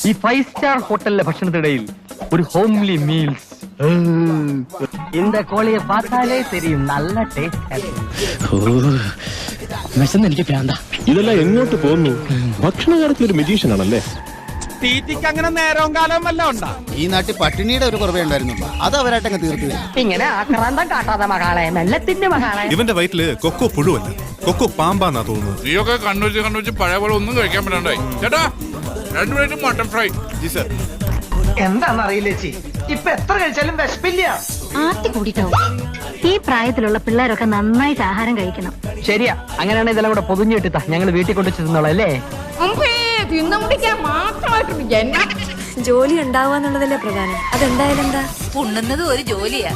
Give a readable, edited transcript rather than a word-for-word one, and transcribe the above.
ഈ 5 സ്റ്റാർ ഹോട്ടലിലെ ഭക്ഷണത്തിനിടയിൽ ഒരു ഹോംലി മീൽസ്. இந்த கோழியை பார்த்தாலே தெரியும் நல்ல ടേസ്റ്റ്. എനിക്ക് പ്രാന്ത. ഇതെല്ലാം എങ്ങോട്ട് പോകുന്നു? ഭക്ഷണ കാര്യത്തിൽ ഒരു മെജീഷ്യൻ ആണല്ലേ? തീറ്റിക്ക് അങ്ങനെ നേരവും കാലവും വല്ല ഉണ്ടാ? ഈ നാട്ടിൽ പട്ടിണിയുടെ ഒരു കുറവേ ഉണ്ടായിരുന്നുള്ളൂ, അത് അവരായിട്ടങ്ങ് തീർത്തു. ഇങ്ങനെ ആക്രാന്തം കാട്ടാതെ മകളെ, മെല്ലത്തിന്റെ മകളെ. ഇവന്റെ വയറ്റില് കൊക്കോ പുഴുവല്ല, കൊക്കോ പാമ്പാന്നാ തോന്നുന്നത്. നീയൊക്കെ കണ്ണൂച്ച് പഴയ പോലെ ഒന്നും കഴിക്കാൻ പറ്റാണ്ടായി. ചേട്ടാ 2 plate mutton fry. G sir. എന്താണെന്നറിയില്ല ചേച്ചി, ഇപ്പൊ എത്ര കഴിച്ചാലും വിശപ്പില്ല. ആർത്തി കൂടിട്ടാവും. ഈ പ്രായത്തിലുള്ള പിള്ളേരൊക്കെ നന്നായിട്ട് ആഹാരം കഴിക്കണം. ശരിയാ, അങ്ങനെയാണെങ്കിൽ ഇതെല്ലാം കൂടെ പൊതിഞ്ഞിട്ടാ ഞങ്ങൾ വീട്ടിൽ കൊണ്ടു ചെന്നോളാം അല്ലേ? ജോലി ഉണ്ടാവുക എന്നുള്ളതല്ലേ പ്രധാനം. അതെന്തായാലും എന്താ ഉണ്ണുന്നത് ഒരു ജോലിയാ.